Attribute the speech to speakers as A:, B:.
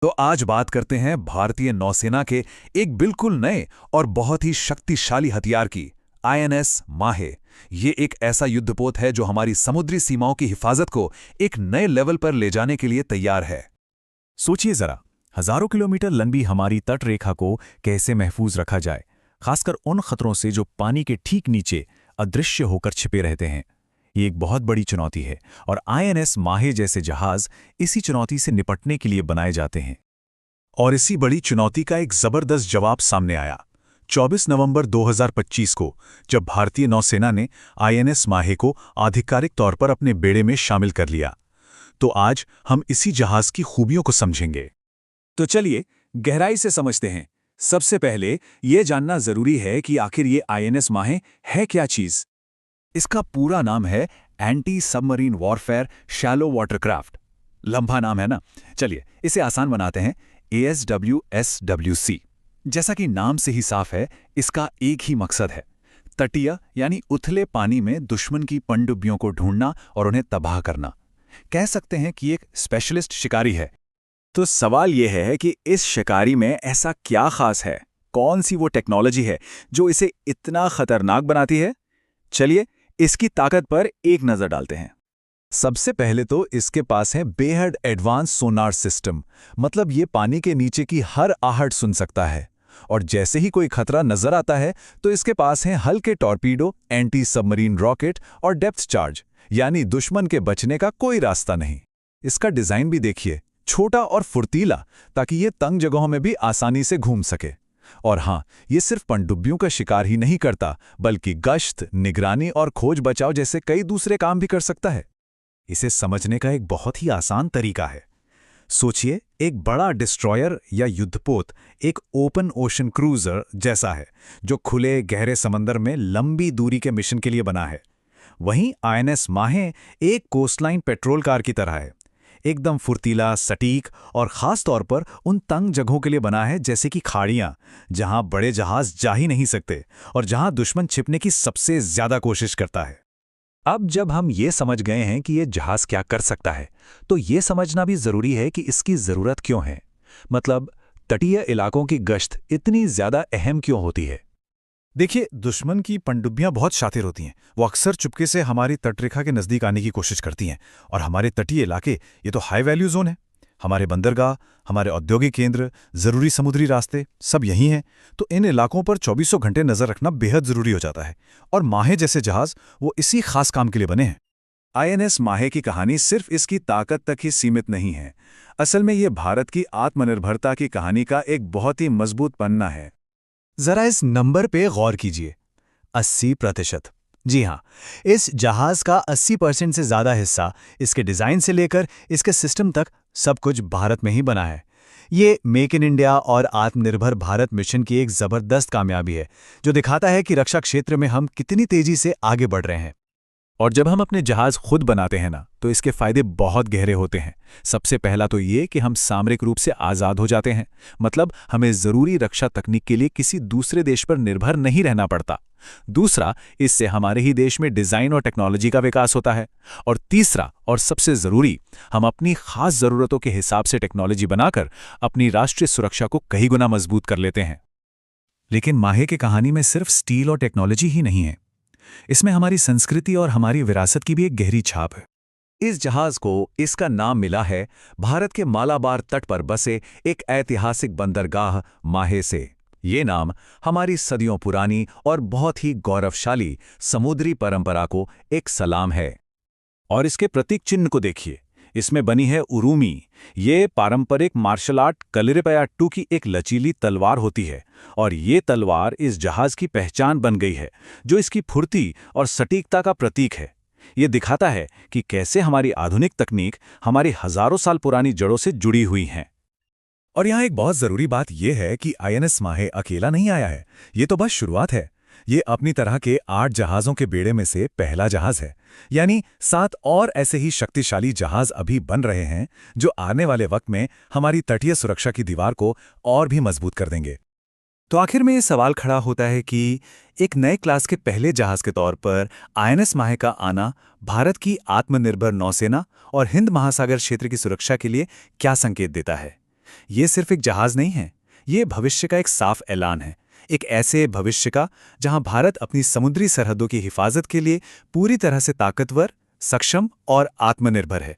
A: तो आज बात करते हैं भारतीय नौसेना के एक बिल्कुल नए और बहुत ही शक्तिशाली हथियार की, आईएनएस माहे। ये एक ऐसा युद्धपोत है जो हमारी समुद्री सीमाओं की हिफाजत को एक नए लेवल पर ले जाने के लिए तैयार है।
B: सोचिए जरा, हजारों किलोमीटर लंबी हमारी तट रेखा को कैसे महफूज रखा जाए, खासकर उन खतरों से जो पानी के ठीक नीचे अदृश्य होकर छिपे रहते हैं। ये एक बहुत बड़ी चुनौती है और आईएनएस माहे जैसे जहाज इसी चुनौती से निपटने के लिए बनाए जाते हैं।
C: और इसी बड़ी चुनौती का एक जबरदस्त जवाब सामने आया 24 नवंबर 2025 को, जब भारतीय नौसेना ने आईएनएस माहे को आधिकारिक तौर पर अपने बेड़े में शामिल कर लिया। तो आज हम इसी जहाज की खूबियों को समझेंगे।
B: तो चलिए गहराई से समझते हैं। सबसे पहले ये जानना जरूरी है कि आखिर ये आईएनएस माहे है क्या चीज।
A: इसका पूरा नाम है anti submarine warfare shallow watercraft. लंबा नाम है ना, चलिए इसे आसान बनाते हैं, ASWSWC। जैसा कि नाम से ही साफ है, इसका एक ही मकसद है, तटीय यानी उथले पानी में दुश्मन की पनडुब्बियों को ढूंढना और उन्हें तबाह करना। कह सकते हैं कि एक स्पेशलिस्ट शिकारी है।
B: तो सवाल ये है कि इस शिकारी में ऐसा क्या खास है, कौन सी वो टेक्नोलॉजी है जो इसे इतना खतरनाक बनाती है। चलिए इसकी ताकत पर एक नजर डालते हैं।
C: सबसे पहले तो इसके पास है बेहद एडवांस सोनार सिस्टम, मतलब ये पानी के नीचे की हर आहट सुन सकता है। और जैसे ही कोई खतरा नजर आता है तो इसके पास है हल्के टॉर्पीडो, एंटी सबमरीन रॉकेट और डेप्थ चार्ज, यानी दुश्मन के बचने का कोई रास्ता नहीं। इसका डिजाइन भी देखिए, छोटा और फुर्तीला, ताकि ये तंग जगहों में भी आसानी से घूम सके। और हाँ, ये सिर्फ पनडुब्बियों का शिकार ही नहीं करता, बल्कि गश्त, निगरानी और खोज बचाव जैसे कई दूसरे काम भी कर सकता है।
B: इसे समझने का एक बहुत ही आसान तरीका है। सोचिए, एक बड़ा डिस्ट्रॉयर या युद्धपोत एक ओपन ओशन क्रूजर जैसा है, जो खुले गहरे समंदर में लंबी दूरी के मिशन के लिए बना है। वहीं आईएनएस माहे एक कोस्टलाइन पेट्रोल कार की तरह है, एकदम फुर्तीला, सटीक और खास तौर पर उन तंग जगहों के लिए बना है, जैसे कि खाड़ियां, जहां बड़े जहाज जा ही नहीं सकते और जहां दुश्मन छिपने की सबसे ज्यादा कोशिश करता है।
A: अब जब हम ये समझ गए हैं कि ये जहाज क्या कर सकता है, तो ये समझना भी जरूरी है कि इसकी जरूरत क्यों है। मतलब, तटीय इलाकों की गश्त इतनी ज्यादा अहम क्यों होती है।
C: देखिए, दुश्मन की पनडुब्बियां बहुत शातिर होती हैं। वो अक्सर चुपके से हमारी तटरेखा के नज़दीक आने की कोशिश करती हैं। और हमारे तटीय इलाके, ये तो हाई वैल्यू जोन है। हमारे बंदरगाह, हमारे औद्योगिक केंद्र, ज़रूरी समुद्री रास्ते सब यहीं हैं। तो इन इलाकों पर 24 घंटे नज़र रखना बेहद ज़रूरी हो जाता है। और माहे जैसे जहाज़ वो इसी खास काम के लिए बने हैं।
B: आईएनएस माहे की कहानी सिर्फ इसकी ताकत तक ही सीमित नहीं है। असल में ये भारत की आत्मनिर्भरता की कहानी का एक बहुत ही मजबूत पन्ना है।
C: जरा इस नंबर पे गौर कीजिए, 80%। जी हाँ, इस जहाज का 80% से ज़्यादा हिस्सा, इसके डिज़ाइन से लेकर इसके सिस्टम तक, सब कुछ भारत में ही बना है। ये मेक इन इंडिया और आत्मनिर्भर भारत मिशन की एक ज़बरदस्त कामयाबी है, जो दिखाता है कि रक्षा क्षेत्र में हम कितनी तेज़ी से आगे बढ़ रहे हैं।
B: और जब हम अपने जहाज खुद बनाते हैं ना, तो इसके फायदे बहुत गहरे होते हैं। सबसे पहला तो ये कि हम सामरिक रूप से आज़ाद हो जाते हैं। मतलब, हमें ज़रूरी रक्षा तकनीक के लिए किसी दूसरे देश पर निर्भर नहीं रहना पड़ता। दूसरा, इससे हमारे ही देश में डिज़ाइन और टेक्नोलॉजी का विकास होता है। और तीसरा और सबसे ज़रूरी, हम अपनी खास ज़रूरतों के हिसाब से टेक्नोलॉजी बनाकर अपनी राष्ट्रीय सुरक्षा को कई गुना मजबूत कर लेते हैं।
C: लेकिन माहे की कहानी में सिर्फ स्टील और टेक्नोलॉजी ही नहीं है, इसमें हमारी संस्कृति और हमारी विरासत की भी एक गहरी छाप है।
A: इस जहाज को इसका नाम मिला है भारत के मालाबार तट पर बसे एक ऐतिहासिक बंदरगाह माहे से। ये नाम हमारी सदियों पुरानी और बहुत ही गौरवशाली समुद्री परंपरा को एक सलाम है।
B: और इसके प्रतीक चिन्ह को देखिए, इसमें बनी है उरूमी। ये पारंपरिक मार्शल आर्ट कलिरिपयट्टू की एक लचीली तलवार होती है। और ये तलवार इस जहाज की पहचान बन गई है, जो इसकी फुर्ती और सटीकता का प्रतीक है। ये दिखाता है कि कैसे हमारी आधुनिक तकनीक हमारी हजारों साल पुरानी जड़ों से जुड़ी हुई हैं।
C: और यहाँ एक बहुत ज़रूरी बात यह है कि आईएनएस माहे अकेला नहीं आया है। ये तो बस शुरुआत है। ये अपनी तरह के 8 जहाज़ों के बेड़े में से पहला जहाज़ है। यानी 7 और ऐसे ही शक्तिशाली जहाज़ अभी बन रहे हैं, जो आने वाले वक्त में हमारी तटीय सुरक्षा की दीवार को और भी मजबूत कर देंगे।
B: तो आखिर में ये सवाल खड़ा होता है कि एक नए क्लास के पहले जहाज के तौर पर आईएनएस माहे का आना भारत की आत्मनिर्भर नौसेना और हिंद महासागर क्षेत्र की सुरक्षा के लिए क्या संकेत देता है। ये सिर्फ एक जहाज नहीं है, ये भविष्य का एक साफ ऐलान है, एक ऐसे भविष्य का जहां भारत अपनी समुद्री सरहदों की हिफाजत के लिए पूरी तरह से ताकतवर, सक्षम और आत्मनिर्भर है।